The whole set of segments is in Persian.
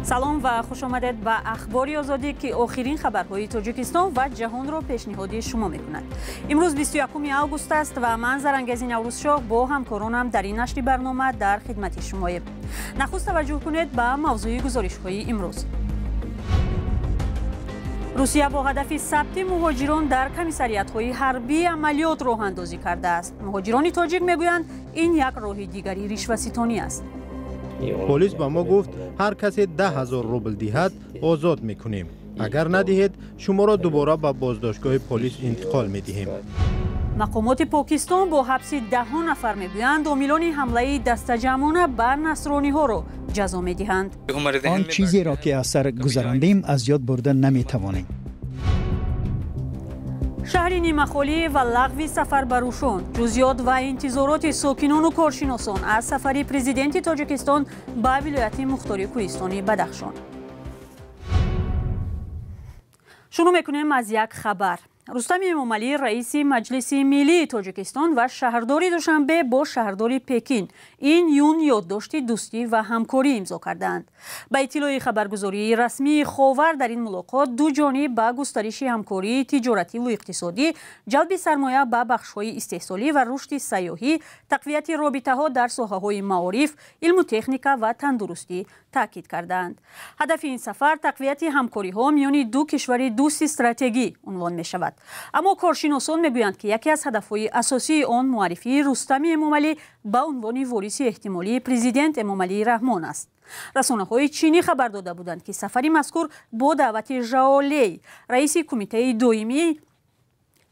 سلام و خوش آمدید به اخباری آزادی که آخرین خبرهای تاجیکستان و جهان را پیشنهادی شما میکند. امروز 21 آگوست است و من زرنگزی نوروزشاه با همکارانم در این نشر برنامه در خدمت شماییم. نخست توجه کنید به موضوع گزارش‌های امروز. روسیه با هدف ثبت مهاجران در کمیساریات‌های حربی عملیات راه اندازی کرده است. مهاجران تاجیک میگویند این یک راه دیگری رشوه‌ستانی است. پلیس با ما گفت هر کسی 10,000 روبل دهد آزاد میکنیم. اگر ندهید شما را دوباره به بازداشتگاه پلیس انتقال میدهیم. مقامات پاکستان با حبس 10 نفر میگویند عاملان حمله دسته‌جمعانه بر نصرانی‌ها را جزا میدهند. آن چیزی را که از سر گذراندیم از یاد برده نمیتوانیم. شهر نیمه‌خالی و لغو سفر بروشان، جزئیات و انتظارات ساکنان و کارشناسان از سفر پرزیدنت تاجیکستان به ولایت مختار کوهستانی بدخشان. شروع میکنیم از یک خبر. رستم امامعلی رئیس مجلس ملی تاجیکستان و شهردار دوشنبه با شهردار پکین این یون یادداشت دوستی و همکاری امضا کردند. با اطلاع خبرگزاری رسمی خاور در این ملاقات دو جانب به گسترش همکاری تجارتی و اقتصادی، جلب سرمایه به بخش‌های استحصالی و رشد سیاحی، تقویت رابطه‌ها در ساحه‌های معارف، علم و تکنیک و تندرستی تاکید کردند. هدف این سفر تقویت همکاری‌ها میان دو کشور دوست استراتژیکی عنوان می‌شود. اما کارشناسان میگویند که یکی از هدف‌های اساسی آن معرفی رستم امامعلی به عنوان وارث احتمالی پرزیدنت امامعلی رحمان است. رسانه‌های چینی خبر داده بودند که سفر مذکور با دعوت ژائو لی، رئیس کمیته دائمی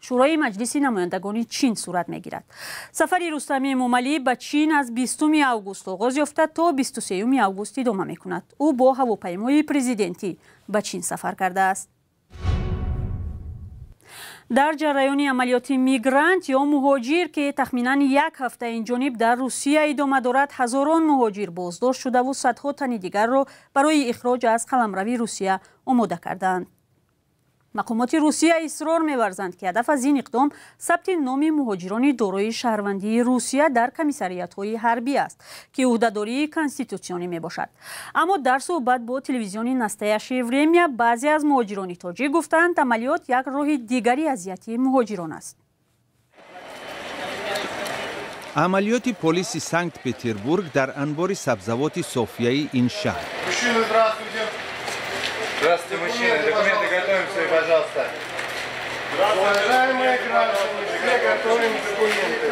شورای مجلس نمایندگان چین صورت می‌گیرد. سفر رستم امامعلی به چین از 20 آگوست آغاز یافته تا 23 آگوست ادامه می‌کند. او با هواپیمای پرزیدنتی به چین سفر کرده است. در جریان عملیات میگرانت یا مهاجر که تخمیناً یک هفته این جانب در روسیه ادامه دارد، هزاران مهاجر بازداشت شده و صدها تن دیگر را برای اخراج از قلمرو روسیه آماده کردند. مقامات روسیه اصرار می‌ورزند که هدف از این اقدام ثبت نام مهاجران دارای شهروندی روسیه در کمیساریات‌های حربی است که عهده‌داری کانستیتوسیونی میباشد. اما در صحبت با تلویزیون نستایش ورمیا بعضی از مهاجران تاجیک گفتند عملیات یک راه دیگری اذیت مهاجران است. عملیات پلیس سنت پتربورگ در انبار سبزوات صوفیایی این شهر. Здравствуйте, мужчины. Документы готовим свои, пожалуйста. Уважаемые граждане, все готовим документы.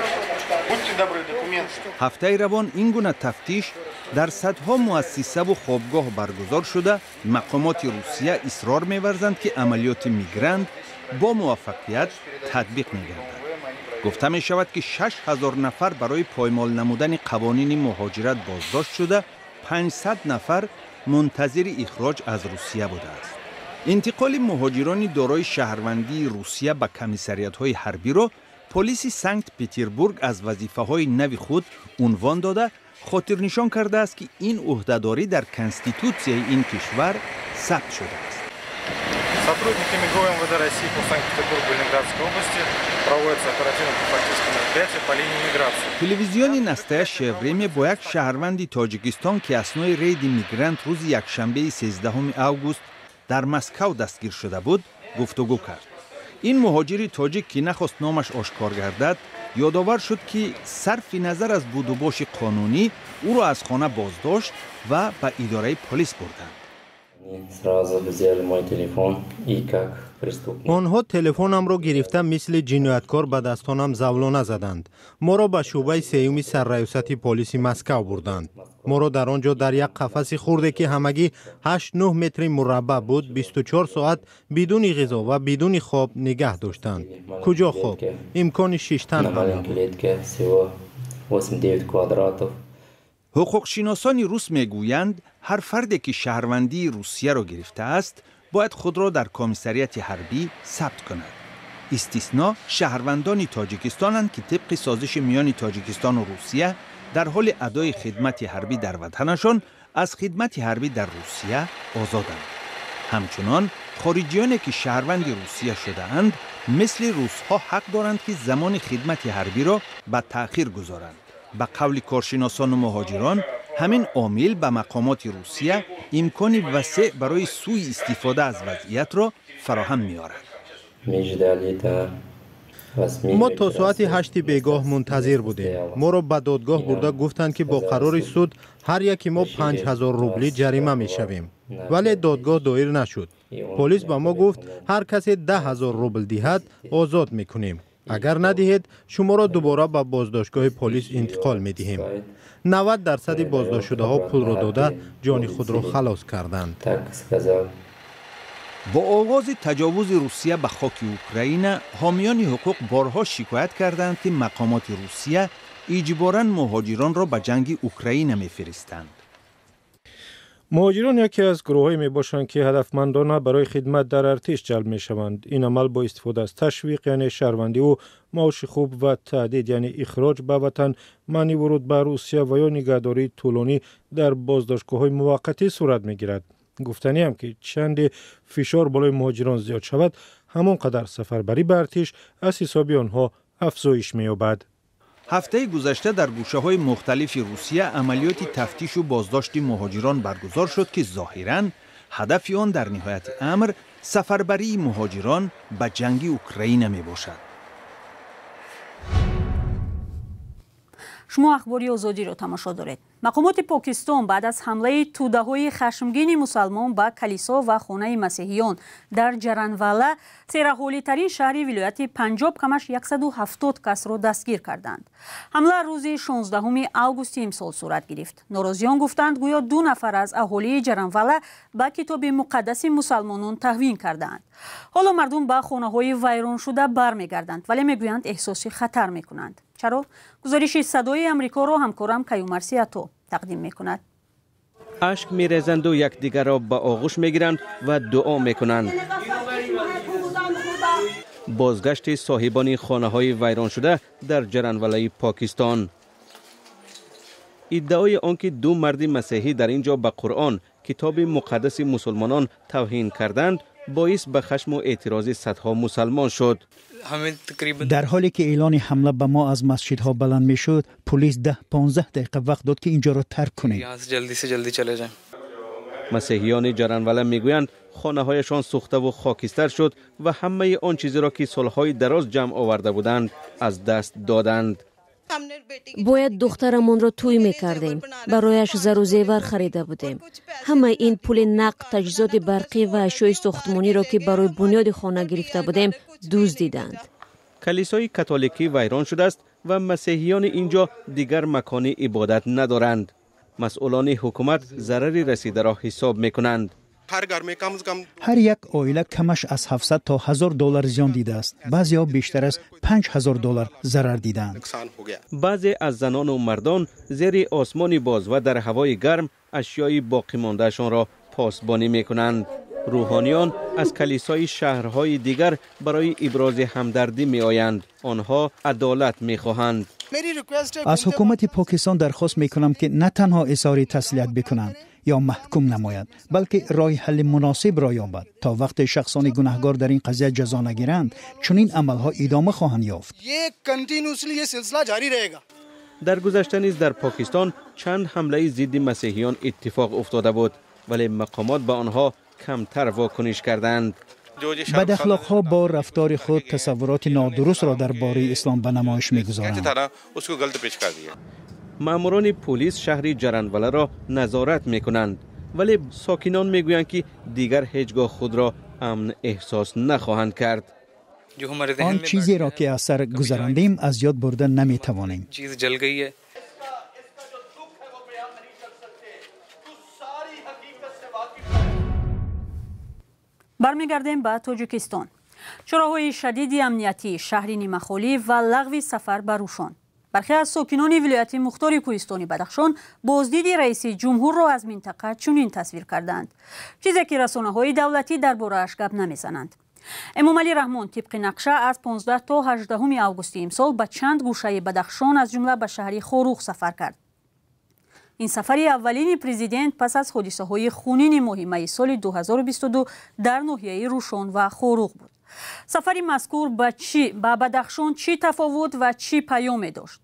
Будьте добры, документы. هفته روان این گونه تفتیش در صدها مؤسسه و خوابگاه برگزار شده. مقامات روسیه اصرار می‌ورزند که عملیات میگرانت با موفقیت تطبیق می‌گردد. گفته می شود که 6,000 نفر برای پایمال نمودن قوانین مهاجرت بازداشت شده، 500 نفر منتظر اخراج از روسیه بوده است. انتقال مهاجران دارای شهروندی روسیه به کمیساریات‌های حربی را پلیس سنت پتربورگ از وظیفه‌های نو خود عنوان داده، خاطر نشان کرده است که این عهده‌داری در کنستیتوسیای این کشور ثبت شده است. Сотрудниками ГУМВД России по Санкт-Петербургу и Ленинградской области проводятся оперативно-профилактические мероприятия по линии миграции. تلویزیون نستایه شورمی با یک شهروند تاجیکستان که اثنای رید میگرانت روز یکشنبه 13 آگوست در مسکو دستگیر شده بود گفتگو کرد. این مهاجر تاجیک که نخواست نامش آشکار گردد یادآور شد که صرف نظر از بود و باش قانونی او را از خانه بازداشت و به اداره پلیس بردند. آنها تلفنم را گرفته مثل جنایتکار به دستانم زولانه زدند. ما را به شعبه سیوم سرریاست پلیس مسکو بردند. ما را در آنجا در یک قفس خرده که همگی 8-9 متر مربع بود 24 ساعت بدون غذا و بدون خواب نگه داشتند. کجا خواب؟ امکان 6 تن هم نبود. حقوقشناسان روس میگویند هر فردی که شهروندی روسیه را گرفته است باید خود را در کمیساریات حربی ثبت کند. استثنا شهروندان تاجیکستانند که طبق سازش میان تاجیکستان و روسیه در حال ادای خدمت حربی در وطنشان از خدمت حربی در روسیه آزادند. همچنان خارجیانی که شهروند روسیه شده اند مثل روس‌ها حق دارند که زمان خدمت حربی را به تأخیر گذارند. به قول کارشناسان و مهاجران همین عامل به مقامات روسیه امکان وسیع برای سوء استفاده از وضعیت را فراهم می‌آورد. ما تا ساعت 8 بیگاه منتظر بودیم. ما را به دادگاه برده گفتند که با قرار سود هر یکی ما 5000 روبلی جریمه می‌شویم. ولی دادگاه دایر نشد. پلیس به ما گفت هر کسی 10000 روبل دهد آزاد می‌کنیم. اگر ندهید شما را دوباره به بازداشتگاه پلیس انتقال می‌دهیم. 90% بازداشت شده ها پول را داده جان خود را خلاص کردند. با آغاز تجاوز روسیه به خاک اوکراین، حامیان حقوق بارها شکایت کردند که مقامات روسیه اجباراً مهاجران را به جنگ اوکراین می‌فرستند. مهاجران یکی از گروه‌هایی میباشند که هدفمندانه برای خدمت در ارتش جلب میشوند. این عمل با استفاده از تشویق یعنی شهروندی و معاش خوب و تهدید یعنی اخراج به وطن، منع ورود به روسیه و یا نگهداری طولانی در بازداشتگاه‌های موقتی صورت میگیرد. گفتنی هم که چند فشار بالای مهاجران زیاد شود، همانقدر سفربری به ارتش از حساب آنها افزایش می‌یابد. هفته گذشته در گوشه‌های مختلف روسیه عملیات تفتیش و بازداشت مهاجران برگزار شد که ظاهراً هدف آن در نهایت امر سفربری مهاجران به جنگ اوکراین میباشد. شما اخباری آزادی را تماشا دارید. مقامات پاکستان بعد از حمله توده‌های خشمگین مسلمان به کلیسا و خانه مسیحیان در جرانوالا، سیرحالی‌ترین شهر ولایت پنجاب، کمش 170 کس را دستگیر کردند. حمله روز 16 آگوست امسال صورت گرفت. ناراضیان گفتند گویا 2 نفر از اهالی جرانوالا به کتاب مقدس مسلمانان توهین کردند. حالا مردم به خانه‌های ویران شده برمیگردند، ولی میگویند احساس خطر میکنند. چرا؟ گزارش صدای امریکا را همکارم کیومر سیاتو تقدیم میکند. اشک میریزند و یکدیگر را به آغوش میگیرند و دعا میکنند. بازگشت صاحبان خانه های ویران شده در جرانوالای پاکستان. ادعای آنکه 2 مرد مسیحی در اینجا به قرآن، کتاب مقدس مسلمانان، توهین کردند باعث به خشم و اعتراض صدها مسلمان شد. در حالی که اعلان حمله به ما از مسجدها بلند می شد، پلیس 10-15 دقیقه وقت داد که اینجا را ترک کنیم. مسیحیان جرانوالا میگویند خانه هایشان سوخته و خاکستر شد و همه آن چیزی را که سالهای دراز جمع آورده بودند از دست دادند. باید دخترمان را توی میکردیم، برایش زر و زیور خریده بودیم. همه این پول نقد، تجهیزات برقی و اشیاء ساختمانی را که برای بنیاد خانه گرفته بودیم دزدیدند. کلیسای کاتولیکی ویران شده است و مسیحیان اینجا دیگر مکان عبادت ندارند. مسئولان حکومت ضرری رسیده را حساب میکنند. هر یک عائله کمش از 700 تا 1000 دلار زیان دیده است. بعضی ها بیشتر از 5000 دلار ضرر دیدند. بعضی از زنان و مردان زیر آسمان باز و در هوای گرم اشیای باقی ماندهشان را پاسبانی میکنند. روحانیان از کلیسای شهرهای دیگر برای ابراز همدردی می آیند. آنها عدالت می خواهند. از حکومت پاکستان درخواست می کنم که نه تنها اظهار تسلیت بکنند یا محکوم نماید، بلکه راه حل مناسب را یابد تا وقت شخصان گناهکار در این قضیه جزا نگیرند چنین عملها ادامه خواهند یافت. در گذشته نیز در پاکستان چند حمله ضد مسیحیان اتفاق افتاده بود، ولی مقامات به آنها کمتر واکنش کردند. بد اخلاق‌ها با رفتار خود تصورات نادرست را درباره اسلام به نمایش می‌گذارند. ماموران پلیس شهر جرانوالا را نظارت می‌کنند، ولی ساکنان می‌گویند که دیگر هیچگاه خود را امن احساس نخواهند کرد. آن چیزی را که از سر گذراندیم از یاد برده نمی‌توانیم. برمیگردیم به تاجیکستان. چراهای شدید امنیتی شهر نیمه‌خالی و لغو سفر به روشن. برخی از ساکنان ولایت مختار کوهستانی بدخشان بازدید رئیس جمهور را از منطقه چنین تصویر کردند، چیزی که رسانه‌های دولتی درباره‌اش گپ نمی‌زنند. امامعلی رحمان طبق نقشه از 15 تا 18 آگوست امسال به چند گوشه بدخشان از جمله به شهر خوروغ سفر کرد. این سفر اولین پرزیدنت پس از حادثه‌های خونین ماه سال 2022 در ناحیه روشن و خوروغ بود. سفر مذکور به بدخشان چی تفاوت و چی پیام داشت؟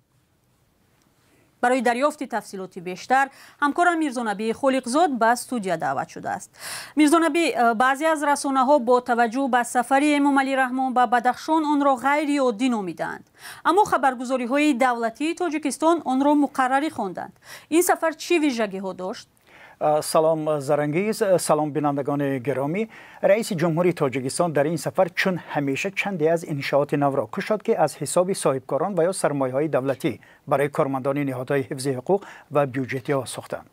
برای دریافت تفصیلات بیشتر همکارم میرزانبی خلیقزاد به استودیو دعوت شده است. میرزانبی، بعضی از رسانه‌ها با توجه به سفر امام علی رحمان به بدخشان آن را غیر عادی نامیدند، اما خبرگزاری‌های دولتی تاجیکستان آن را مقرری خواندند. این سفر چه ویژگی‌ها داشت؟ سلام زرنگیز، سلام بینندگان گرامی. رئیس جمهوری تاجیکستان در این سفر چون همیشه چندی از انشاءات نو را کشاد که از حساب صاحبکاران و یا سرمایه‌های دولتی برای کارمندان نهادهای حفظ حقوق و بیوجتی ساختند.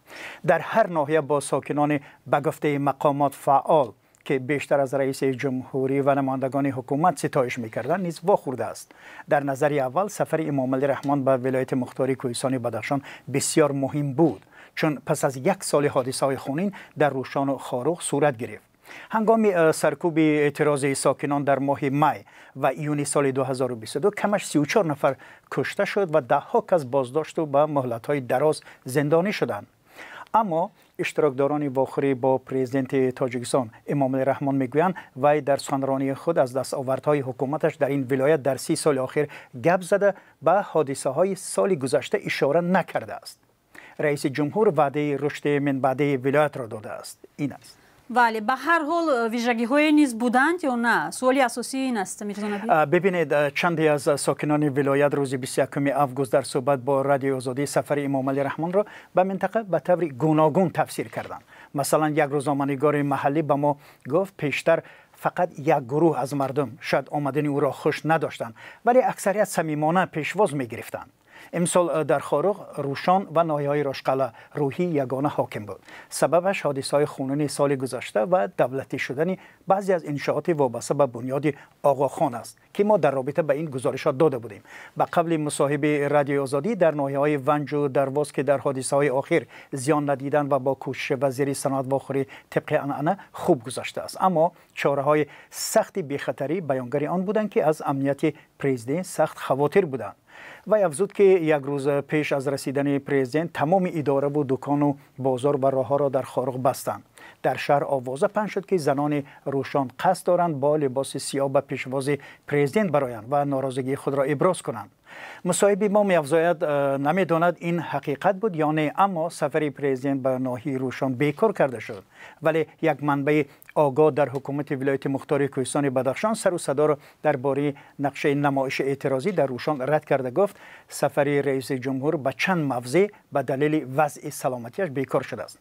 در هر ناحیه با ساکنان به گفته مقامات فعال که بیشتر از رئیس جمهوری و نمایندگان حکومت ستایش می‌کردند نیز واخورده است. در نظر اول سفر امام علی رحمان به ولایت مختاری کوهستان بدخشان بسیار مهم بود، چون پس از یک سال حادثه‌های خونین در روشان و خاروخ صورت گرفت. هنگام سرکوب اعتراض ساکنان در ماه می و ایون سال 2022 کمش 34 نفر کشته شد و ده‌ها کس بازداشت و به مهلت‌های دراز زندانی شدند. اما اشتراکداران واخوری با پرزیدنت تاجیکستان امام علی رحمان میگویند وی در سخنرانی خود از دستاوردهای حکومتش در این ولایت در 30 سال اخیر گپ زده به حادثه‌های سال گذشته اشاره نکرده است. رئیس جمهور وعده رشد من بعده ولایت را داده است. این است. بله، به هر حال ویژگی‌های نیز بودند یا نه؟ سوالی اساسی این است میرزانبی. ببینید، چندی از ساکنان ولایت روز 21 آگوست در صحبت با رادیو آزادی سفر امام علی رحمان را به منطقه به طور گوناگون تفسیر کردند. مثلا یک روزنامه‌نگار محلی به ما گفت پیشتر فقط یک گروه از مردم شاید آمدن او را خوش نداشتند، ولی اکثریت صمیمانه پیشواز می‌گرفتند. امسال در خاروخ، روشان و ناحیه‌های راشقله روحی یگانه حاکم بود. سببش حادثه‌های خونین سال گذشته و دولتی شدن بعضی از انشاءات وابسته به بنیاد آقاخان است که ما در رابطه به این گزارشات داده بودیم. به قبل مصاحبه رادیو آزادی در ناحیه‌های ونج و درواز که در حادثه‌های اخیر زیان ندیدند و با کوشش وزیر صنعت و واخوری طبق عنعنه خوب گذشته است، اما چاره‌های سخت بی‌خطری بیانگر آن بودند که از امنیت پرزیدنت سخت خواطر بودند. و افزود که یک روز پیش از رسیدن پرزیدنت تمام اداره و دکان و بازار و راه‌ها را در خاروخ بستند. در شهر آوازه پخش شد که زنان روشان قصد دارند با لباس سیاه به پیشواز پرزیدنت برآیند و ناراضگی خود را ابراز کنند. مصاحب ما می‌افزاید نمی‌داند این حقیقت بود یا نه، اما سفر پرزیدنت به ناحیه روشان بیکار کرده شد. ولی یک منبع آگاه در حکومت ولایت مختاری کوهستان بدخشان سر و صدا را درباره نقشه نمایش اعتراضی در روشان رد کرده گفت سفر رئیس جمهور به چند موضع به دلیل وضع سلامتیش بیکار شده است.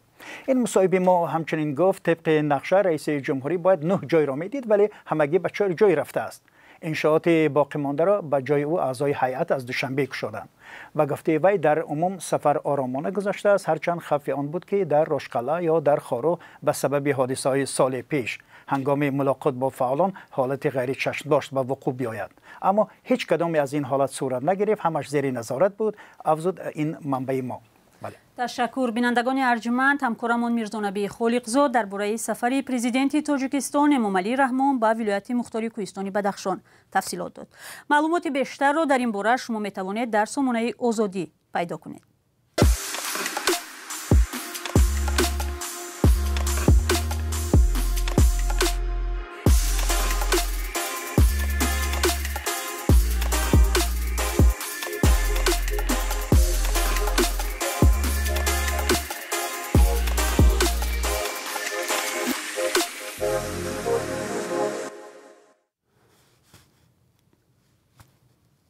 این مصاحب ما همچنین گفت طبق نقشه رئیس جمهوری باید 9 جای را میدید ولی همگی به 4 جای رفته است. انشاءات باقی مانده را به جای او اعضای هیئت از دوشنبه کشیدند و گفته وی در عموم سفر آرامانه گذشته است، هرچند خفی آن بود که در راشقله یا در خاروخ به سبب حادثه‌های سال پیش هنگام ملاقات با فعالان حالت غیر چشم‌داشت به وقوع بیاید، اما هیچ کدام از این حالت صورت نگرفت، همش زیر نظارت بود، افزود این منبع ما. بله. تشکر. بینندگان ارجمند، همکارمان میرزانبی خلیقزاد درباره سفر پرزیدنت تاجیکستان امام علی رحمان به ولایت مختاری کوهستان بدخشان تفصیلات داد. معلومات بیشتر را در این باره شما میتوانید در سامانه آزادی پیدا کنید.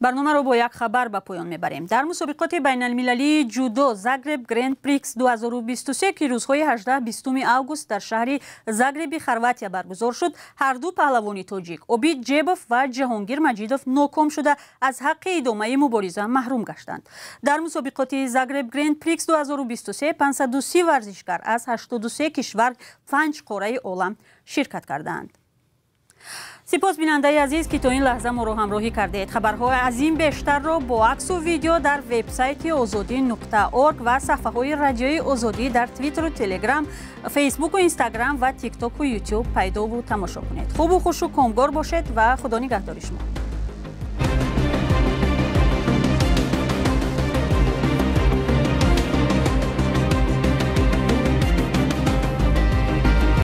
برنامه رو با یک خبر به پایان میبریم. در مسابقات بین المللی جودو زاگرب گرند پریکس 2023 که روزهای 18-20 آگوست در شهر زاگرب خرواتیا برگزار شد، هر دو پهلوان تاجیک اوبید جیبوف و جهانگیر مجیدوف ناکام شده از حق ادامه مبارزه محروم گشتند. در مسابقات زاگرب گرند پریکس 2023 530 ورزشکار از 83 کشور 5 قاره عالم شرکت کردند. سپاس بیننده عزیز که تا این لحظه ما رو همراهی کردید. خبرهای از این بیشتر را با عکس و ویدیو در وبسایت azadi.org و صفحه های رادیوی آزادی در توییتر و تلگرام، فیسبوک و اینستاگرام و تیک تاک و یوتیوب پیدا و تماشا کنید. خوب و خوش و کامگار باشید و خدا نگهدار شما.